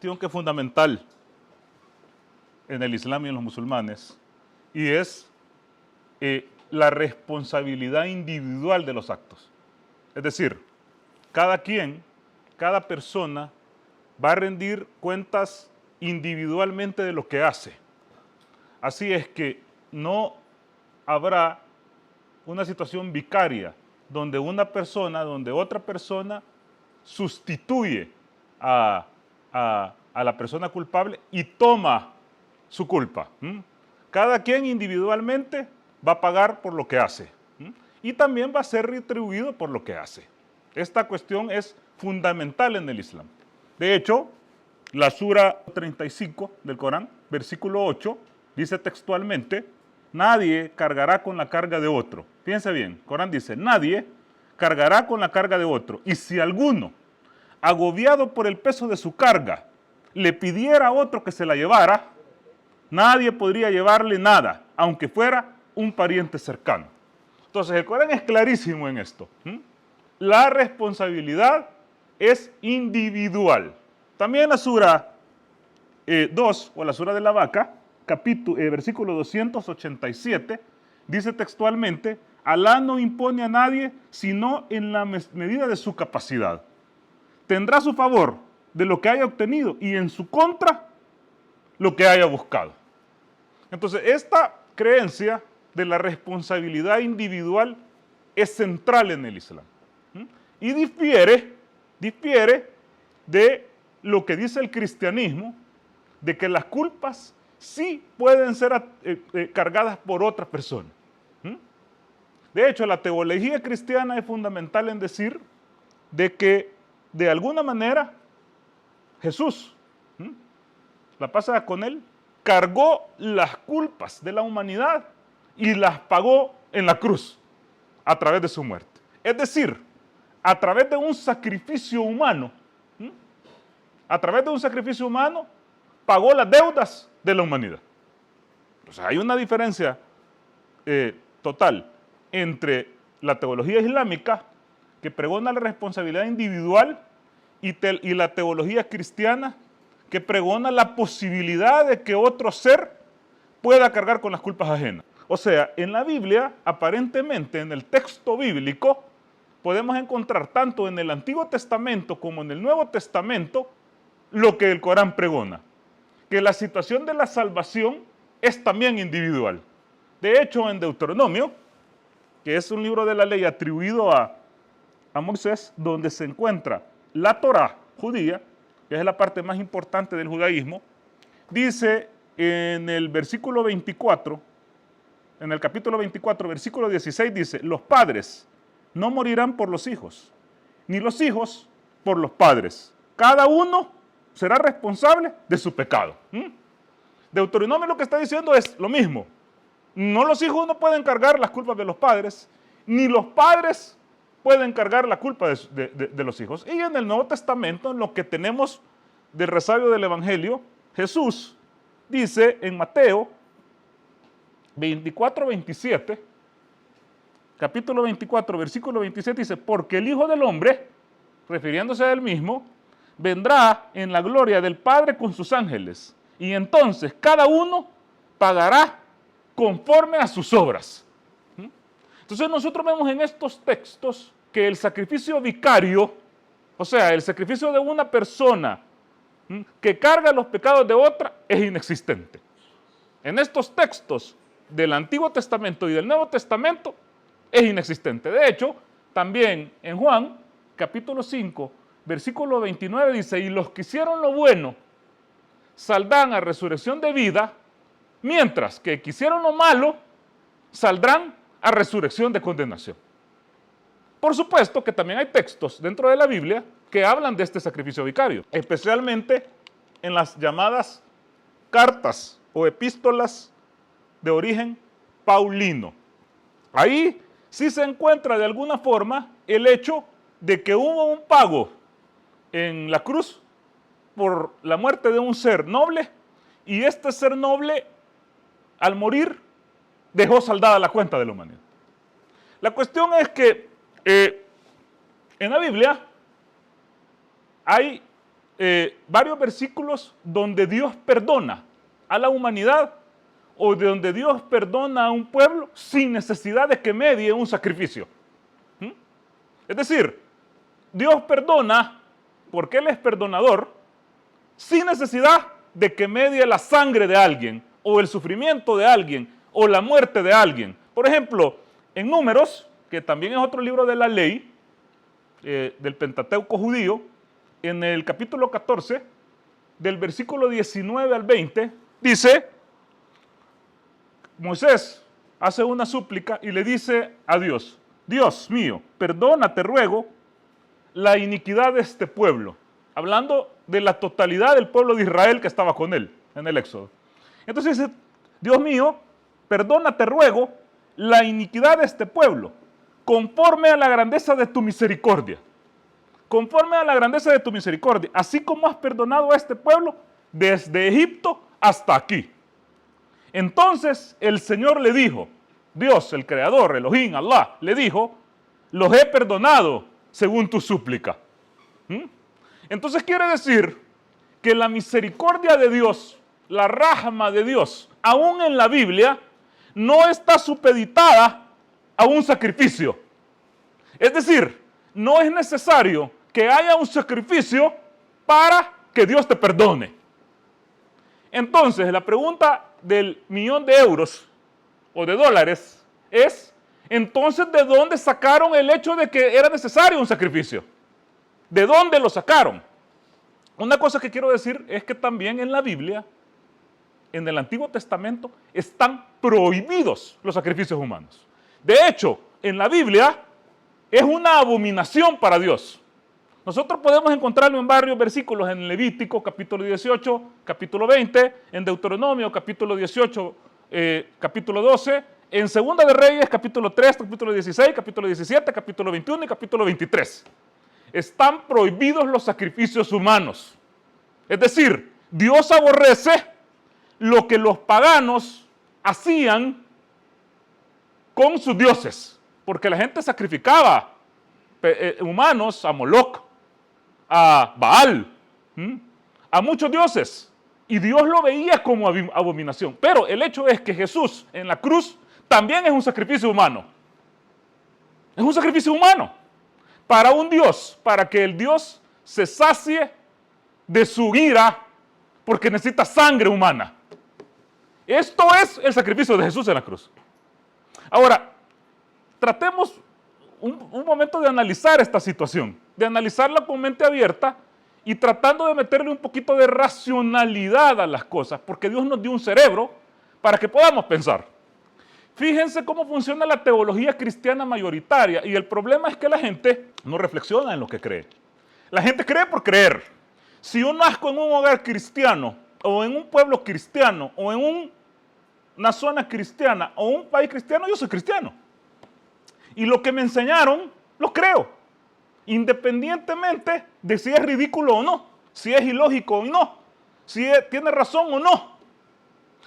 cuestión que es fundamental en el Islam y en los musulmanes, y es la responsabilidad individual de los actos. Es decir, cada persona va a rendir cuentas individualmente de lo que hace. Así es que no habrá una situación vicaria donde otra persona sustituye a la persona culpable y toma su culpa. Cada quien individualmente va a pagar por lo que hace y también va a ser retribuido por lo que hace. Esta cuestión es fundamental en el Islam. De hecho, la Sura 35 del Corán, versículo 8, dice textualmente: nadie cargará con la carga de otro. Fíjense bien, el Corán dice: nadie cargará con la carga de otro. Y si alguno, agobiado por el peso de su carga, le pidiera a otro que se la llevara, nadie podría llevarle nada, aunque fuera un pariente cercano. Entonces, el Corán es clarísimo en esto. La responsabilidad es individual. También la Sura 2, o la Sura de la Vaca, versículo 287, dice textualmente: Alá no impone a nadie sino en la medida de su capacidad. Tendrá a su favor de lo que haya obtenido y en su contra lo que haya buscado. Entonces, esta creencia de la responsabilidad individual es central en el Islam. Y difiere de lo que dice el cristianismo, de que las culpas sí pueden ser cargadas por otra persona. De hecho, la teología cristiana es fundamental en decir de que, de alguna manera, Jesús, la paz con él, cargó las culpas de la humanidad y las pagó en la cruz a través de su muerte. Es decir, a través de un sacrificio humano, pagó las deudas de la humanidad. O sea, hay una diferencia total entre la teología islámica, que pregona la responsabilidad individual, y la teología cristiana, que pregona la posibilidad de que otro ser pueda cargar con las culpas ajenas. O sea, en la Biblia, aparentemente, en el texto bíblico, podemos encontrar tanto en el Antiguo Testamento como en el Nuevo Testamento lo que el Corán pregona, que la situación de la salvación es también individual. De hecho, en Deuteronomio, que es un libro de la ley atribuido a Moisés, donde se encuentra la Torá judía, que es la parte más importante del judaísmo, dice en el versículo 24, en el capítulo 24, versículo 16, dice: los padres no morirán por los hijos, ni los hijos por los padres. Cada uno será responsable de su pecado. Deuteronomio lo que está diciendo es lo mismo. No, los hijos no pueden cargar las culpas de los padres, ni los padres pueden cargar la culpa de los hijos. Y en el Nuevo Testamento, en lo que tenemos del resabio del Evangelio, Jesús dice en Mateo 24, 27, capítulo 24, versículo 27, dice: porque el Hijo del Hombre, refiriéndose a él mismo, vendrá en la gloria del Padre con sus ángeles, y entonces cada uno pagará conforme a sus obras. Entonces nosotros vemos en estos textos que el sacrificio vicario, o sea, el sacrificio de una persona que carga los pecados de otra, es inexistente. En estos textos del Antiguo Testamento y del Nuevo Testamento es inexistente. De hecho, también en Juan, capítulo 5, versículo 29 dice: y los que hicieron lo bueno saldrán a resurrección de vida, mientras que hicieron lo malo saldrán a resurrección de condenación. Por supuesto que también hay textos dentro de la Biblia que hablan de este sacrificio vicario, especialmente en las llamadas cartas o epístolas de origen paulino. Ahí sí se encuentra de alguna forma el hecho de que hubo un pago en la cruz por la muerte de un ser noble, y este ser noble, al morir, dejó saldada la cuenta de la humanidad. La cuestión es que en la Biblia hay varios versículos donde Dios perdona a la humanidad o de donde Dios perdona a un pueblo sin necesidad de que medie un sacrificio. Es decir, Dios perdona porque Él es perdonador sin necesidad de que medie la sangre de alguien o el sufrimiento de alguien o la muerte de alguien. Por ejemplo, en Números, que también es otro libro de la ley, del Pentateuco judío, en el capítulo 14, del versículo 19 al 20, dice, Moisés hace una súplica y le dice a Dios, Dios mío, perdona, te ruego, la iniquidad de este pueblo. Hablando de la totalidad del pueblo de Israel que estaba con él en el Éxodo. Entonces dice, Dios mío, perdona, te ruego, la iniquidad de este pueblo, conforme a la grandeza de tu misericordia. Conforme a la grandeza de tu misericordia, así como has perdonado a este pueblo desde Egipto hasta aquí. Entonces el Señor le dijo, Dios, el Creador, Elohim, Allah, le dijo, los he perdonado según tu súplica. Entonces quiere decir que la misericordia de Dios, la rahma de Dios, aún en la Biblia, no está supeditada a un sacrificio. Es decir, no es necesario que haya un sacrificio para que Dios te perdone. Entonces, la pregunta del $1.000.000 o de dólares es, entonces, ¿de dónde sacaron el hecho de que era necesario un sacrificio? ¿De dónde lo sacaron? Una cosa que quiero decir es que también en la Biblia, en el Antiguo Testamento, están prohibidos los sacrificios humanos. De hecho, en la Biblia es una abominación para Dios. Nosotros podemos encontrarlo en varios versículos, en Levítico, capítulo 18, capítulo 20, en Deuteronomio, capítulo 18, capítulo 12, en Segunda de Reyes, capítulo 3, capítulo 16, capítulo 17, capítulo 21 y capítulo 23. Están prohibidos los sacrificios humanos. Es decir, Dios aborrece lo que los paganos hacían con sus dioses, porque la gente sacrificaba humanos a Moloch, a Baal, a muchos dioses, y Dios lo veía como abominación. Pero el hecho es que Jesús en la cruz también es un sacrificio humano. Es un sacrificio humano para un Dios, para que el Dios se sacie de su ira porque necesita sangre humana. Esto es el sacrificio de Jesús en la cruz. Ahora, tratemos un momento de analizar esta situación, de analizarla con mente abierta y tratando de meterle un poquito de racionalidad a las cosas, porque Dios nos dio un cerebro para que podamos pensar. Fíjense cómo funciona la teología cristiana mayoritaria y el problema es que la gente no reflexiona en lo que cree. La gente cree por creer. Si yo nazco en un hogar cristiano o en un pueblo cristiano o en una zona cristiana o un país cristiano, yo soy cristiano. Y lo que me enseñaron, lo creo. Independientemente de si es ridículo o no, si es ilógico o no, si tiene razón o no.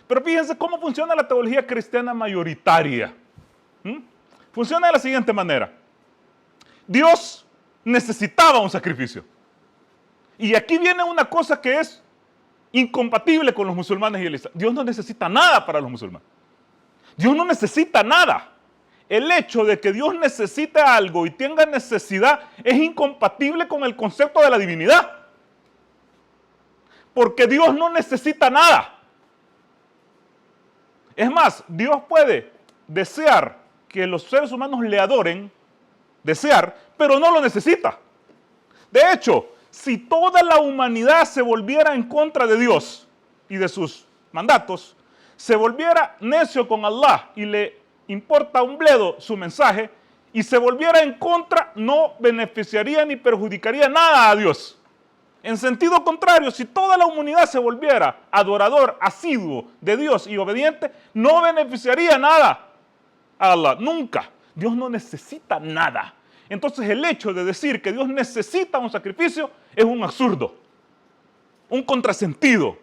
Pero fíjense cómo funciona la teología cristiana mayoritaria. Funciona de la siguiente manera. Dios necesitaba un sacrificio. Y aquí viene una cosa que es incompatible con los musulmanes y el Islam. Dios no necesita nada para los musulmanes. Dios no necesita nada. El hecho de que Dios necesite algo y tenga necesidad es incompatible con el concepto de la divinidad. Porque Dios no necesita nada. Es más, Dios puede desear que los seres humanos le adoren, desear, pero no lo necesita. De hecho, si toda la humanidad se volviera en contra de Dios y de sus mandatos, se volviera necio con Allah y le importa un bledo su mensaje y se volviera en contra, no beneficiaría ni perjudicaría nada a Dios. En sentido contrario, si toda la humanidad se volviera adorador asiduo de Dios y obediente, no beneficiaría nada a Allah, nunca. Dios no necesita nada. Entonces el hecho de decir que Dios necesita un sacrificio es un absurdo, un contrasentido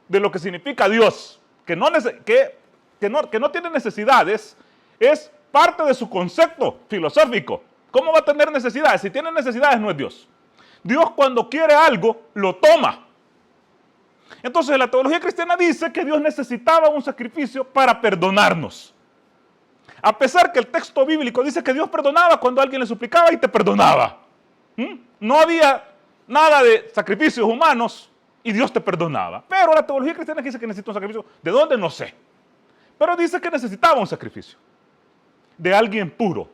de lo que significa Dios, que no tiene necesidades, es parte de su concepto filosófico. ¿Cómo va a tener necesidades? Si tiene necesidades no es Dios. Dios cuando quiere algo, lo toma. Entonces la teología cristiana dice que Dios necesitaba un sacrificio para perdonarnos. A pesar que el texto bíblico dice que Dios perdonaba cuando alguien le suplicaba y te perdonaba. No había nada de sacrificios humanos y Dios te perdonaba. Pero la teología cristiana dice que necesita un sacrificio. ¿De dónde? No sé. Pero dice que necesitaba un sacrificio de alguien puro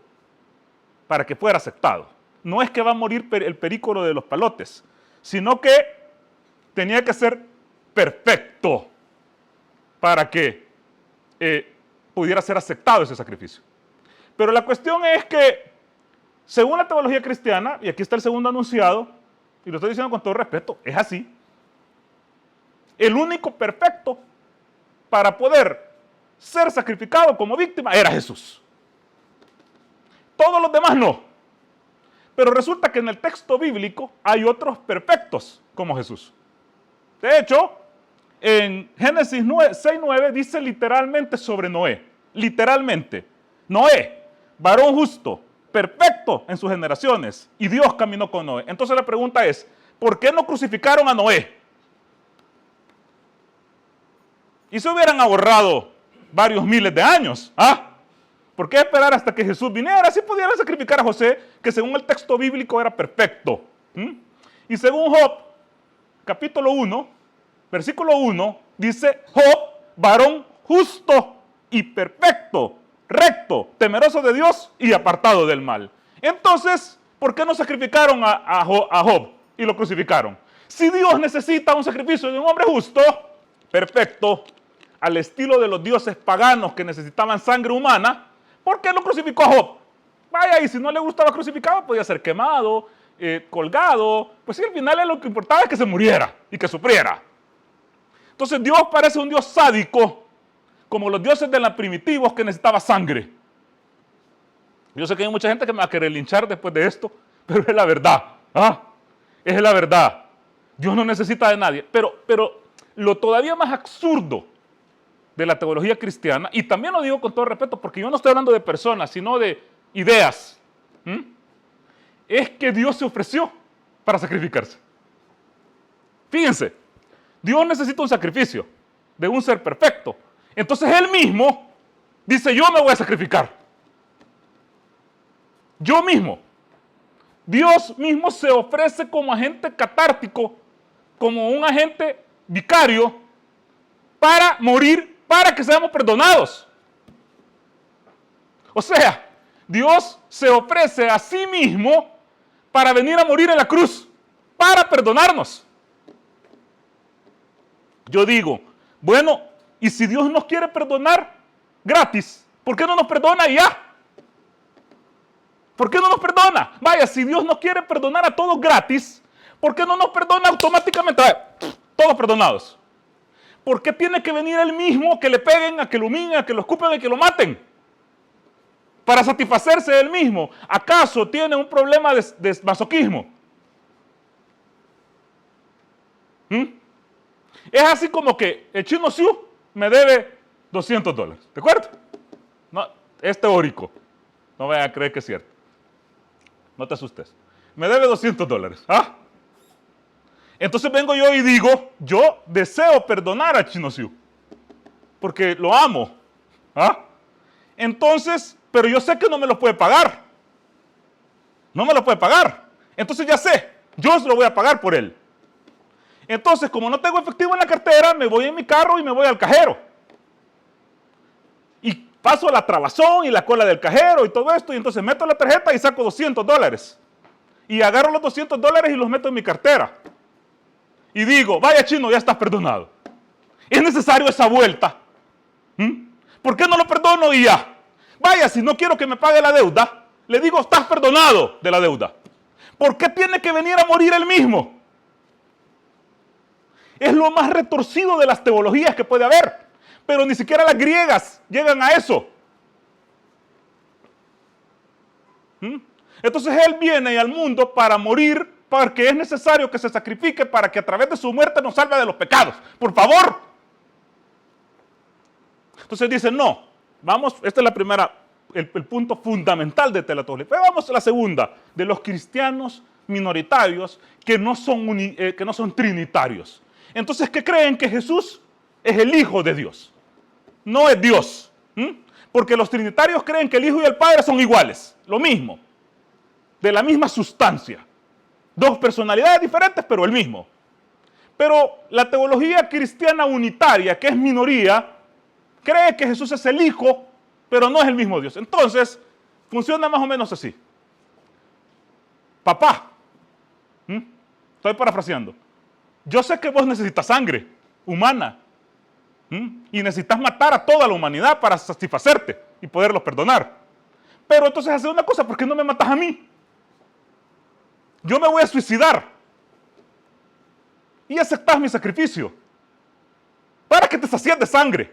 para que fuera aceptado. No es que va a morir el perícolo de los palotes, sino que tenía que ser perfecto para que pudiera ser aceptado ese sacrificio. Pero la cuestión es que, según la teología cristiana, y aquí está el segundo anunciado, y lo estoy diciendo con todo respeto, es así, el único perfecto para poder ser sacrificado como víctima era Jesús. Todos los demás no. Pero resulta que en el texto bíblico hay otros perfectos como Jesús. De hecho, en Génesis 6:9 dice literalmente sobre Noé. Literalmente. Noé, varón justo, perfecto en sus generaciones. Y Dios caminó con Noé. Entonces la pregunta es, ¿por qué no crucificaron a Noé? Y se hubieran ahorrado varios miles de años. ¿Por qué esperar hasta que Jesús viniera? Así pudieran sacrificar a José, que según el texto bíblico era perfecto. Y según Job, capítulo 1, versículo 1, dice, Job, varón justo y perfecto, recto, temeroso de Dios y apartado del mal. Entonces, ¿por qué no sacrificaron a Job y lo crucificaron? Si Dios necesita un sacrificio de un hombre justo, perfecto, al estilo de los dioses paganos que necesitaban sangre humana, ¿por qué no crucificó a Job? Vaya, y si no le gustaba crucificado, podía ser quemado, colgado. Pues sí, al final lo que importaba es que se muriera y que sufriera. Entonces Dios parece un Dios sádico, como los dioses de la primitivos que necesitaba sangre. Yo sé que hay mucha gente que me va a querer linchar después de esto, pero es la verdad. Es la verdad. Dios no necesita de nadie. Pero lo todavía más absurdo de la teología cristiana, y también lo digo con todo respeto, porque yo no estoy hablando de personas, sino de ideas, es que Dios se ofreció para sacrificarse. Fíjense, Dios necesita un sacrificio de un ser perfecto. Entonces Él mismo dice, yo me voy a sacrificar. Yo mismo. Dios mismo se ofrece como agente catártico, como un agente vicario, para morir, para que seamos perdonados. O sea, Dios se ofrece a sí mismo para venir a morir en la cruz, para perdonarnos. Yo digo, bueno, y si Dios nos quiere perdonar gratis, ¿por qué no nos perdona y ya? ¿Por qué no nos perdona? Vaya, si Dios nos quiere perdonar a todos gratis, ¿por qué no nos perdona automáticamente? Todos perdonados. ¿Por qué tiene que venir Él mismo que le peguen, a que lo humillen, a que lo escupen, a que lo maten? Para satisfacerse de Él mismo. ¿Acaso tiene un problema de masoquismo? Es así como que el Chino Xiu me debe $200. ¿De acuerdo? No, es teórico. No vayan a creer que es cierto. No te asustes. Me debe $200. Entonces vengo yo y digo, yo deseo perdonar a Chino Xiu, porque lo amo. Entonces, pero yo sé que no me lo puede pagar. No me lo puede pagar. Entonces ya sé, yo se lo voy a pagar por él. Entonces, como no tengo efectivo en la cartera, me voy en mi carro y me voy al cajero. Y paso la trabazón y la cola del cajero y todo esto, y entonces meto la tarjeta y saco $200. Y agarro los $200 y los meto en mi cartera. Y digo, vaya Chino, ya estás perdonado. ¿Es necesario esa vuelta? ¿Por qué no lo perdono y ya? Vaya, si no quiero que me pague la deuda, le digo, estás perdonado de la deuda. ¿Por qué tiene que venir a morir él mismo? Es lo más retorcido de las teologías que puede haber. Pero ni siquiera las griegas llegan a eso. Entonces Él viene al mundo para morir, porque es necesario que se sacrifique para que a través de su muerte nos salve de los pecados. Por favor. Entonces dicen, no, vamos, esta es la primera, el punto fundamental de la teología. Pero vamos a la segunda, de los cristianos minoritarios que no son trinitarios. Entonces, ¿qué creen? Que Jesús es el Hijo de Dios. No es Dios. Porque los trinitarios creen que el Hijo y el Padre son iguales, lo mismo, de la misma sustancia. Dos personalidades diferentes, pero el mismo. Pero la teología cristiana unitaria, que es minoría, cree que Jesús es el Hijo, pero no es el mismo Dios. Entonces, funciona más o menos así. Papá, estoy parafraseando, yo sé que vos necesitas sangre humana, y necesitas matar a toda la humanidad para satisfacerte y poderlos perdonar. Pero entonces hace una cosa, ¿por qué no me matas a mí? Yo me voy a suicidar y aceptas mi sacrificio para que te sacies de sangre.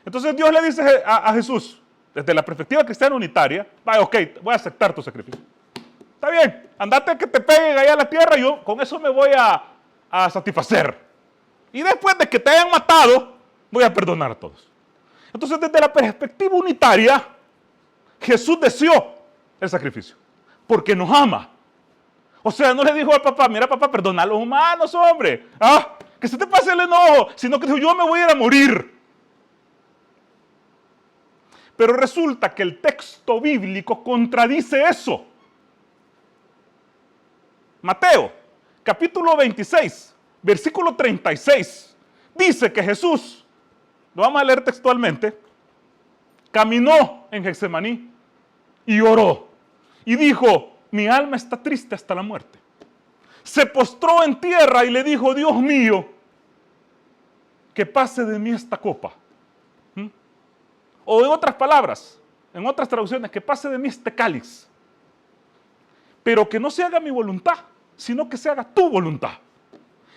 Entonces Dios le dice a Jesús, desde la perspectiva cristiana unitaria, vaya, ok, voy a aceptar tu sacrificio. Está bien, andate que te peguen allá a la tierra y yo con eso me voy a satisfacer. Y después de que te hayan matado, voy a perdonar a todos. Entonces, desde la perspectiva unitaria, Jesús deseó el sacrificio, porque nos ama. O sea, no le dijo al papá, mira papá, perdona a los humanos, hombre. Que se te pase el enojo, sino que dijo, yo me voy a ir a morir. Pero resulta que el texto bíblico contradice eso. Mateo, capítulo 26, versículo 36, dice que Jesús, lo vamos a leer textualmente, caminó en Getsemaní y oró. Y dijo, mi alma está triste hasta la muerte. Se postró en tierra y le dijo, Dios mío, que pase de mí esta copa. O en otras palabras, en otras traducciones, que pase de mí este cáliz. Pero que no se haga mi voluntad, sino que se haga tu voluntad.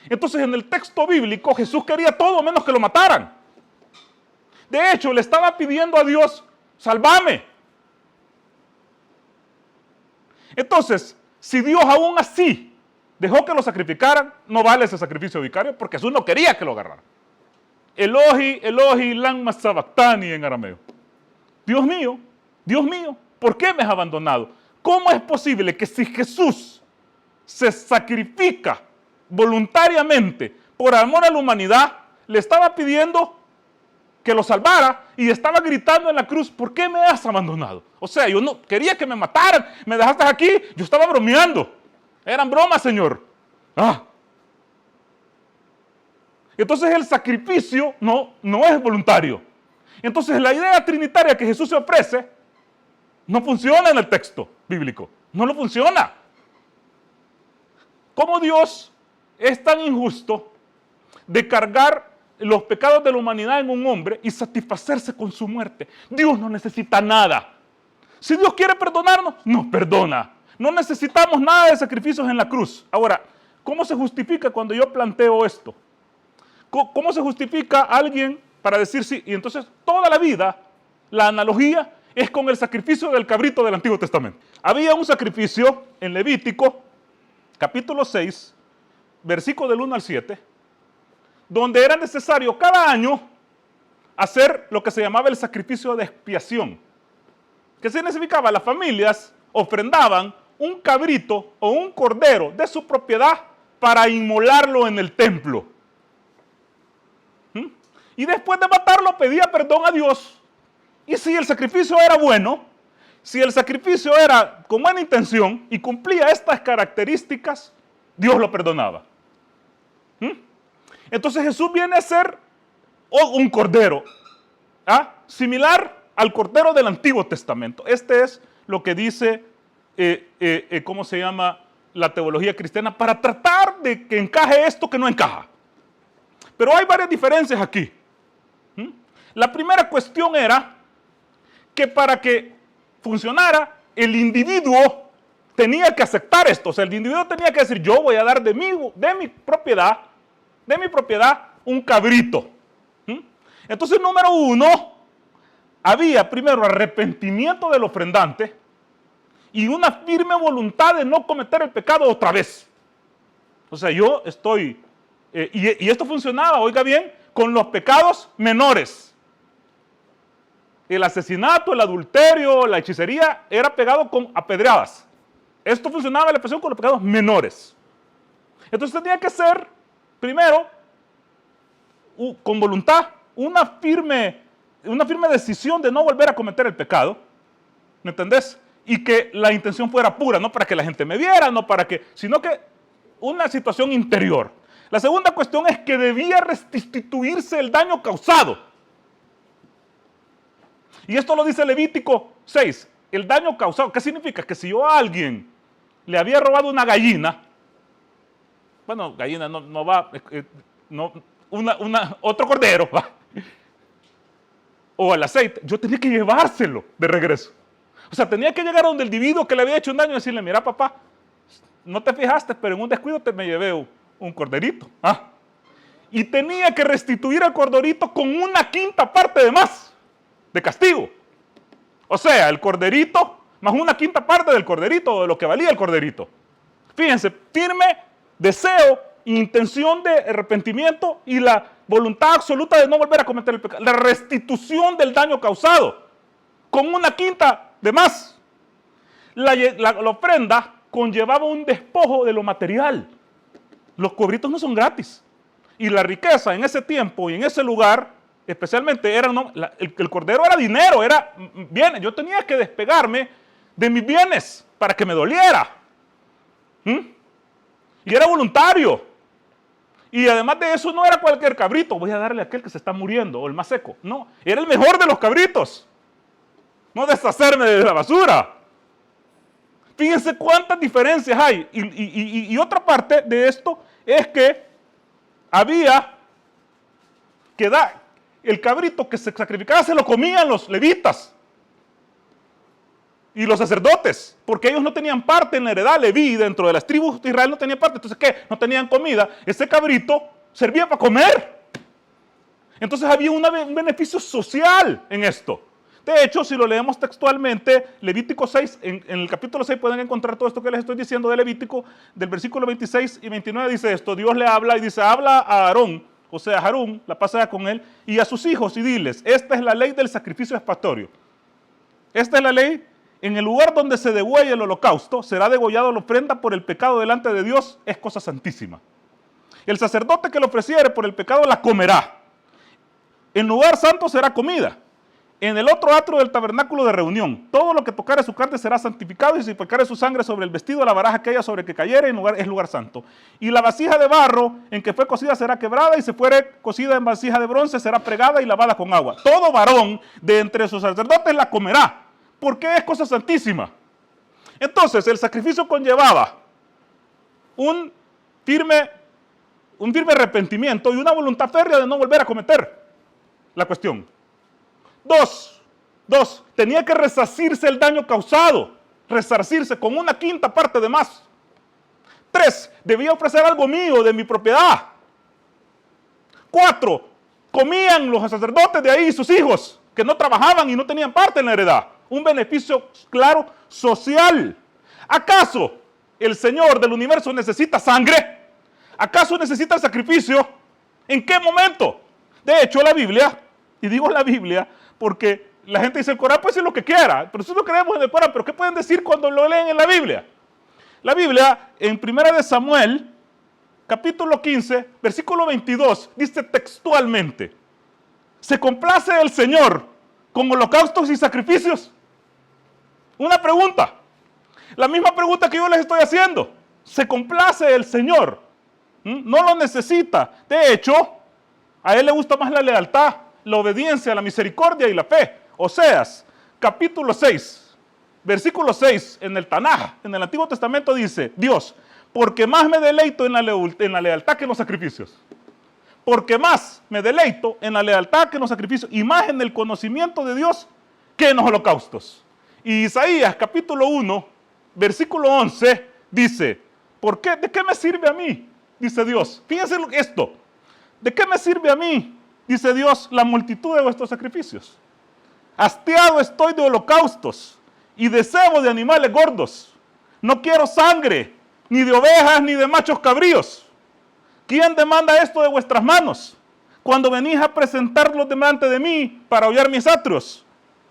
Entonces, en el texto bíblico, Jesús quería todo menos que lo mataran. De hecho, le estaba pidiendo a Dios, sálvame. Entonces, si Dios aún así dejó que lo sacrificaran, no vale ese sacrificio vicario, porque Jesús no quería que lo agarraran. Elohi, Elohi, lama sabactani en arameo. Dios mío, ¿por qué me has abandonado? ¿Cómo es posible que si Jesús se sacrifica voluntariamente por amor a la humanidad, le estaba pidiendo que lo salvara y estaba gritando en la cruz, ¿por qué me has abandonado? O sea, yo no quería que me mataran, me dejaste aquí, yo estaba bromeando. Eran bromas, Señor. Entonces el sacrificio no es voluntario. Entonces la idea trinitaria que Jesús se ofrece no funciona en el texto bíblico. No lo funciona. ¿Cómo Dios es tan injusto de cargar los pecados de la humanidad en un hombre y satisfacerse con su muerte? Dios no necesita nada. Si Dios quiere perdonarnos, nos perdona. No necesitamos nada de sacrificios en la cruz. Ahora, ¿cómo se justifica cuando yo planteo esto? ¿Cómo se justifica alguien para decir sí? Y entonces toda la vida, la analogía es con el sacrificio del cabrito del Antiguo Testamento. Había un sacrificio en Levítico, capítulo 6, versículo del 1 al 7, donde era necesario cada año hacer lo que se llamaba el sacrificio de expiación. ¿Qué significaba? Las familias ofrendaban un cabrito o un cordero de su propiedad para inmolarlo en el templo. Y después de matarlo pedía perdón a Dios. Y si el sacrificio era bueno, si el sacrificio era con buena intención y cumplía estas características, Dios lo perdonaba. Entonces Jesús viene a ser un cordero, similar al cordero del Antiguo Testamento. Este es lo que dice, ¿cómo se llama? La teología cristiana, para tratar de que encaje esto que no encaja. Pero hay varias diferencias aquí. La primera cuestión era que para que funcionara, el individuo tenía que aceptar esto. O sea, el individuo tenía que decir, yo voy a dar de mi propiedad un cabrito. Entonces, número uno, había primero arrepentimiento del ofrendante y una firme voluntad de no cometer el pecado otra vez. O sea, yo estoy... y esto funcionaba, oiga bien, con los pecados menores. El asesinato, el adulterio, la hechicería era pegado con apedreadas. esto funcionaba la expiación con los pecados menores. Entonces tenía que ser, primero, con voluntad, una firme decisión de no volver a cometer el pecado, ¿me entendés? Y que la intención fuera pura, no para que la gente me viera, sino que una situación interior. La segunda cuestión es que debía restituirse el daño causado. Y esto lo dice Levítico 6, el daño causado. ¿Qué significa? Que si yo a alguien le había robado una gallina, bueno, gallina no va, otro cordero, va, o el aceite, yo tenía que llevárselo de regreso. O sea, tenía que llegar a donde el individuo que le había hecho un daño y decirle, mira papá, no te fijaste, pero en un descuido me llevé un corderito. Y tenía que restituir el corderito con una quinta parte de más de castigo. O sea, el corderito más una quinta parte del corderito o de lo que valía el corderito. Fíjense, firme deseo e intención de arrepentimiento y la voluntad absoluta de no volver a cometer el pecado. La restitución del daño causado con una quinta de más. La ofrenda conllevaba un despojo de lo material. Los cobritos no son gratis. Y la riqueza en ese tiempo y en ese lugar, especialmente, el cordero era dinero, era bienes. Yo tenía que despegarme de mis bienes para que me doliera. Y era voluntario. Y además de eso, no era cualquier cabrito. Voy a darle a aquel que se está muriendo, o el más seco. No, era el mejor de los cabritos. No deshacerme de la basura. Fíjense cuántas diferencias hay. Y otra parte de esto es que había que el cabrito que se sacrificaba se lo comían los levitas y los sacerdotes, porque ellos no tenían parte en la heredad. Leví, dentro de las tribus de Israel, no tenía parte. Entonces, ¿qué? No tenían comida. Ese cabrito servía para comer. Entonces había un beneficio social en esto. De hecho, si lo leemos textualmente, Levítico 6, en el capítulo 6 pueden encontrar todo esto que les estoy diciendo de Levítico, del versículo 26 y 29 dice esto: Dios le habla y dice, habla a Aarón, o sea, a Harún, la pasada con él, y a sus hijos y diles, esta es la ley del sacrificio expiatorio. Esta es la ley: en el lugar donde se degüelle el holocausto, será degollado la ofrenda por el pecado delante de Dios, es cosa santísima. El sacerdote que lo ofreciere por el pecado la comerá. En lugar santo será comida. En el otro atrio del tabernáculo de reunión, todo lo que tocare su carne será santificado, y si pecare su sangre sobre el vestido, la baraja aquella sobre que cayere, es lugar santo. Y la vasija de barro en que fue cocida será quebrada, y si fuere cocida en vasija de bronce será fregada y lavada con agua. Todo varón de entre sus sacerdotes la comerá, porque es cosa santísima. Entonces, el sacrificio conllevaba un firme arrepentimiento y una voluntad férrea de no volver a cometer la cuestión. Dos, tenía que resarcirse el daño causado, resarcirse con una quinta parte de más. 3, debía ofrecer algo mío, de mi propiedad. 4, comían los sacerdotes de ahí, sus hijos, que no trabajaban y no tenían parte en la heredad. Un beneficio, claro, social. ¿Acaso el Señor del universo necesita sangre? ¿Acaso necesita sacrificio? ¿En qué momento? De hecho, la Biblia, y digo la Biblia, porque la gente dice el Corán puede decir lo que quiera, pero nosotros no creemos en el Corán. ¿Pero qué pueden decir cuando lo leen en la Biblia? La Biblia, en 1 de Samuel, capítulo 15, versículo 22, dice textualmente: ¿se complace el Señor con holocaustos y sacrificios? Una pregunta. La misma pregunta que yo les estoy haciendo. ¿Se complace el Señor? No lo necesita. De hecho, a Él le gusta más la lealtad, la obediencia, la misericordia y la fe. Oseas, capítulo 6, versículo 6, en el Tanaj, en el Antiguo Testamento dice, Dios, porque más me deleito en la lealtad que en los sacrificios. Porque más me deleito en la lealtad que en los sacrificios, y más en el conocimiento de Dios que en los holocaustos. Y Isaías, capítulo 1, versículo 11, dice, ¿de qué me sirve a mí? Dice Dios. Fíjense esto. ¿De qué me sirve a mí? Dice Dios, la multitud de vuestros sacrificios. Hastiado estoy de holocaustos y de cebo de animales gordos. No quiero sangre, ni de ovejas, ni de machos cabríos. ¿Quién demanda esto de vuestras manos? Cuando venís a presentarlos delante de mí para hollar mis atrios.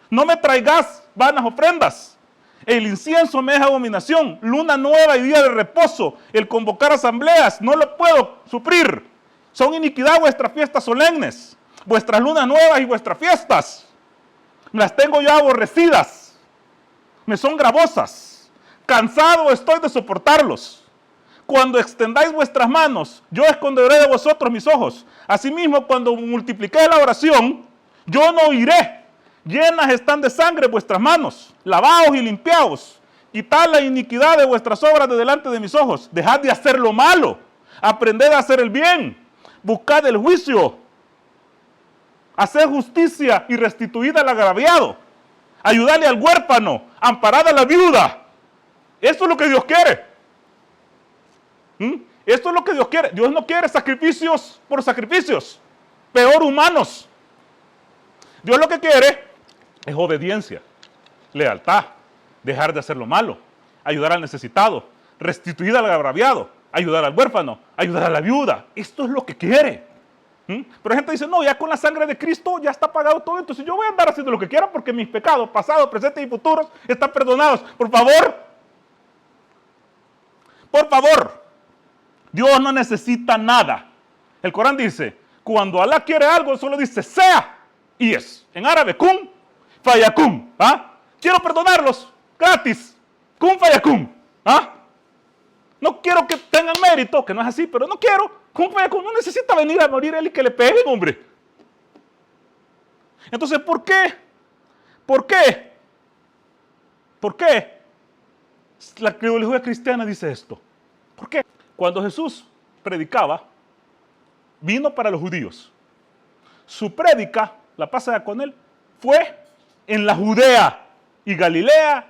No me traigas vanas ofrendas. El incienso me es abominación. Luna nueva y día de reposo. El convocar asambleas, no lo puedo suplir. Son iniquidad vuestras fiestas solemnes, vuestras lunas nuevas y vuestras fiestas. Las tengo yo aborrecidas. Me son gravosas. Cansado estoy de soportarlos. Cuando extendáis vuestras manos, yo esconderé de vosotros mis ojos. Asimismo, cuando multipliquéis la oración, yo no oiré. Llenas están de sangre vuestras manos. Lavaos y limpiaos. Quitad la iniquidad de vuestras obras de delante de mis ojos. Dejad de hacer lo malo. Aprended a hacer el bien. Buscad el juicio. Haced justicia y restituid al agraviado. Ayudadle al huérfano. Amparad a la viuda. Esto es lo que Dios quiere. Esto es lo que Dios quiere. Dios no quiere sacrificios por sacrificios. Peor humanos. Dios lo que quiere es obediencia, lealtad, dejar de hacer lo malo, ayudar al necesitado, restituir al agraviado, ayudar al huérfano, ayudar a la viuda. Esto es lo que quiere. Pero la gente dice, no, ya con la sangre de Cristo ya está pagado todo, entonces yo voy a andar haciendo lo que quiera porque mis pecados, pasados, presentes y futuros, están perdonados. Por favor, Dios no necesita nada. El Corán dice, cuando Alá quiere algo, solo dice, sea y es. En árabe, kun fayakun. Quiero perdonarlos, gratis. Kun fayakun. No quiero que tengan mérito, que no es así, pero no quiero. Kun fayakun. No necesita venir a morir él y que le peguen, hombre. Entonces, ¿por qué? ¿Por qué? ¿Por qué la teología cristiana dice esto? ¿Por qué? Cuando Jesús predicaba, vino para los judíos. Su prédica, la pasada con él, fue en la Judea y Galilea,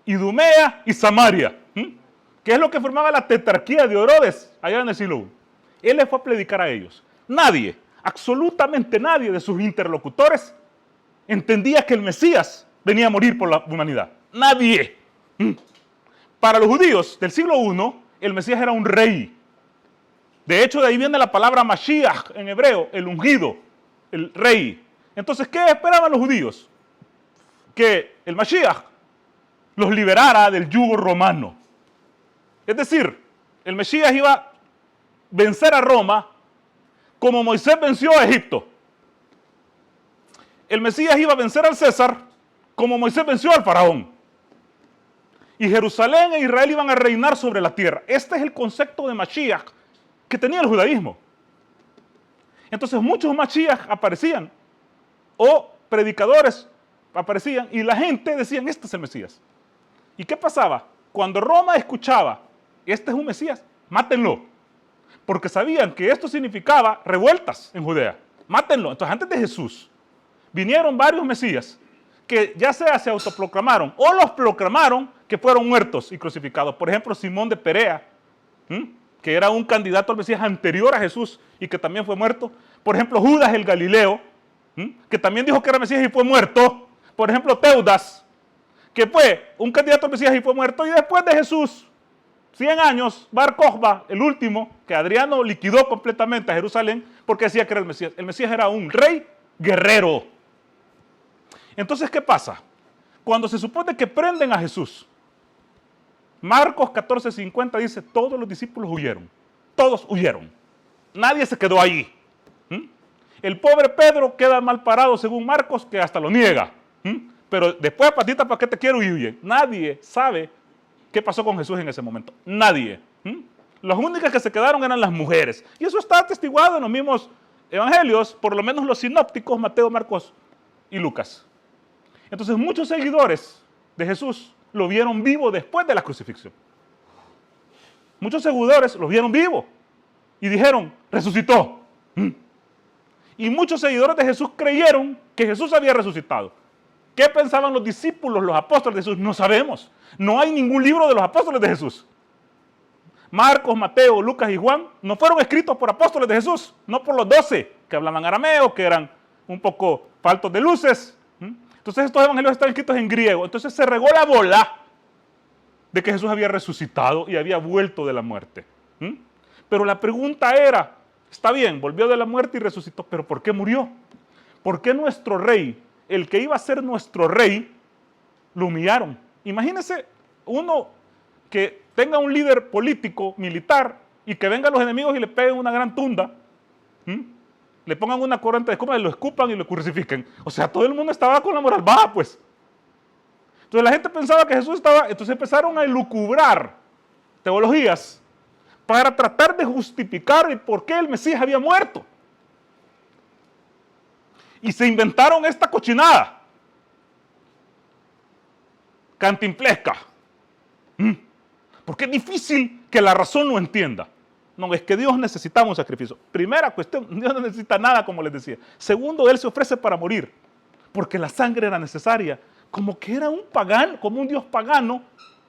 Idumea y Samaria, que es lo que formaba la tetrarquía de Herodes allá en el siglo I. Él le fue a predicar a ellos. Nadie, absolutamente nadie de sus interlocutores entendía que el Mesías venía a morir por la humanidad. Nadie. Para los judíos del siglo I, el Mesías era un rey. De hecho, de ahí viene la palabra Mashiach en hebreo, el ungido, el rey. Entonces, ¿qué esperaban los judíos? Que el Mashiach los liberara del yugo romano. Es decir, el Mesías iba a vencer a Roma como Moisés venció a Egipto. El Mesías iba a vencer al César como Moisés venció al faraón. Y Jerusalén e Israel iban a reinar sobre la tierra. Este es el concepto de Mashiach que tenía el judaísmo. Entonces muchos Mashiach aparecían, o predicadores aparecían, y la gente decían, este es el Mesías. ¿Y qué pasaba? Cuando Roma escuchaba, este es un Mesías, mátenlo. Porque sabían que esto significaba revueltas en Judea. Mátenlo. Entonces antes de Jesús, vinieron varios Mesías que ya sea se autoproclamaron o los proclamaron que fueron muertos y crucificados. Por ejemplo, Simón de Perea, que era un candidato al Mesías anterior a Jesús y que también fue muerto. Por ejemplo, Judas el Galileo, que también dijo que era Mesías y fue muerto. Por ejemplo, Teudas, que fue un candidato al Mesías y fue muerto. Y después de Jesús, 100 años, Bar Kokhba, el último, que Adriano liquidó completamente a Jerusalén porque decía que era el Mesías. El Mesías era un rey guerrero. Entonces, ¿qué pasa? Cuando se supone que prenden a Jesús, Marcos 14:50 dice, todos los discípulos huyeron. Todos huyeron. Nadie se quedó ahí. El pobre Pedro queda mal parado según Marcos, que hasta lo niega. Pero después, patita, ¿para qué te quiero? Y huye. Nadie sabe qué pasó con Jesús en ese momento. Nadie. Las únicas que se quedaron eran las mujeres. Y eso está atestiguado en los mismos evangelios, por lo menos los sinópticos, Mateo, Marcos y Lucas. Entonces muchos seguidores de Jesús lo vieron vivo después de la crucifixión. Muchos seguidores lo vieron vivo y dijeron, resucitó. Y muchos seguidores de Jesús creyeron que Jesús había resucitado. ¿Qué pensaban los discípulos, los apóstoles de Jesús? No sabemos. No hay ningún libro de los apóstoles de Jesús. Marcos, Mateo, Lucas y Juan no fueron escritos por apóstoles de Jesús, no por los 12 que hablaban arameo, que eran un poco faltos de luces. Entonces estos evangelios están escritos en griego. Entonces se regó la bola de que Jesús había resucitado y había vuelto de la muerte. Pero la pregunta era, está bien, volvió de la muerte y resucitó, pero ¿por qué murió? ¿Por qué nuestro rey, el que iba a ser nuestro rey, lo humillaron, Imagínense uno que tenga un líder político, militar, y que vengan los enemigos y le peguen una gran tunda, le pongan una corriente de escupa y lo escupan y lo crucifiquen. O sea, todo el mundo estaba con la moral baja, pues. Entonces la gente pensaba que Jesús estaba, entonces empezaron a elucubrar teologías para tratar de justificar el por qué el Mesías había muerto. Y se inventaron esta cochinada cantinflesca. Porque es difícil que la razón lo entienda. No, es que Dios necesitaba un sacrificio. Primera cuestión, Dios no necesita nada, como les decía. Segundo, Él se ofrece para morir, porque la sangre era necesaria. Como que era un pagano, como un Dios pagano,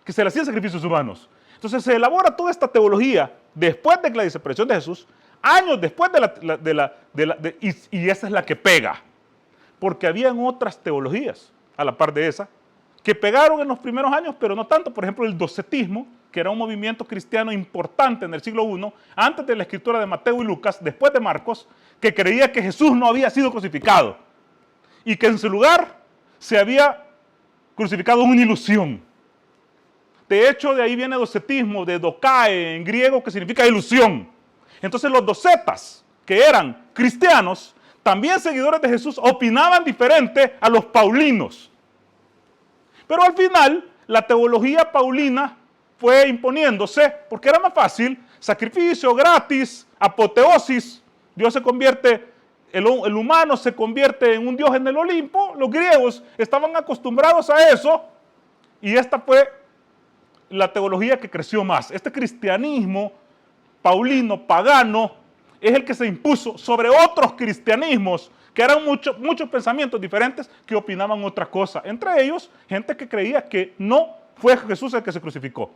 que se le hacían sacrificios humanos. Entonces se elabora toda esta teología después de la desaparición de Jesús, años después y esa es la que pega. Porque habían otras teologías, a la par de esa, que pegaron en los primeros años, pero no tanto. Por ejemplo, el docetismo, que era un movimiento cristiano importante en el siglo I, antes de la escritura de Mateo y Lucas, después de Marcos, que creía que Jesús no había sido crucificado y que en su lugar se había crucificado una ilusión. De hecho, de ahí viene docetismo, de dokae en griego, que significa ilusión. Entonces los docetas, que eran cristianos, también seguidores de Jesús, opinaban diferente a los paulinos. Pero al final, la teología paulina fue imponiéndose porque era más fácil, sacrificio gratis, apoteosis, Dios se convierte, el humano se convierte en un Dios en el Olimpo. Los griegos estaban acostumbrados a eso y esta fue la teología que creció más. Este cristianismo paulino, pagano, es el que se impuso sobre otros cristianismos que eran muchos pensamientos diferentes que opinaban otra cosa. Entre ellos, gente que creía que no fue Jesús el que se crucificó.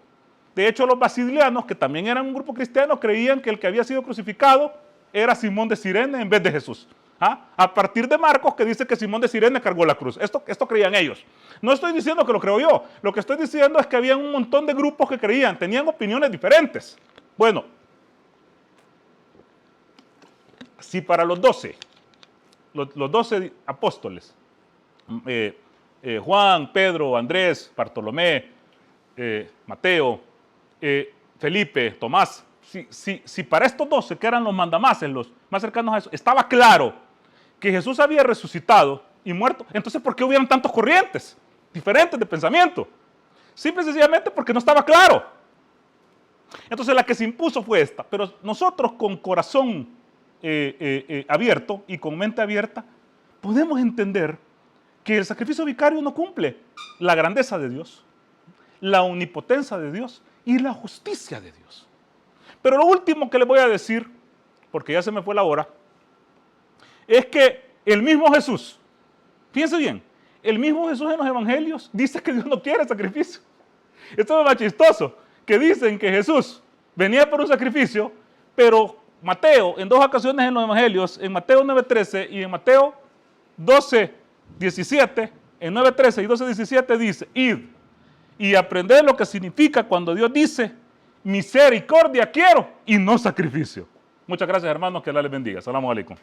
De hecho, los basilianos, que también eran un grupo cristiano, creían que el que había sido crucificado era Simón de Cirene en vez de Jesús. A partir de Marcos, que dice que Simón de Cirene cargó la cruz. Esto creían ellos. No estoy diciendo que lo creo yo. Lo que estoy diciendo es que había un montón de grupos que creían, tenían opiniones diferentes. Bueno, si para los 12 apóstoles, Juan, Pedro, Andrés, Bartolomé, Mateo, Felipe, Tomás, si para estos 12 que eran los mandamases, los más cercanos a eso, estaba claro que Jesús había resucitado y muerto, entonces ¿por qué hubieron tantos corrientes diferentes de pensamiento? Simple y sencillamente porque no estaba claro. Entonces la que se impuso fue esta, pero nosotros con corazón abierto y con mente abierta podemos entender que el sacrificio vicario no cumple la grandeza de Dios, la omnipotencia de Dios y la justicia de Dios. Pero lo último que les voy a decir, porque ya se me fue la hora, es que el mismo Jesús, fíjense bien, el mismo Jesús en los evangelios dice que Dios no quiere sacrificio. Esto es más chistoso, que dicen que Jesús venía por un sacrificio, pero Mateo, en dos ocasiones en los evangelios, en Mateo 9:13 y en Mateo 12:17, en 9:13 y 12:17 dice, id y aprended lo que significa cuando Dios dice, misericordia quiero y no sacrificio. Muchas gracias, hermanos, que Alá les bendiga. Salamu alaikum.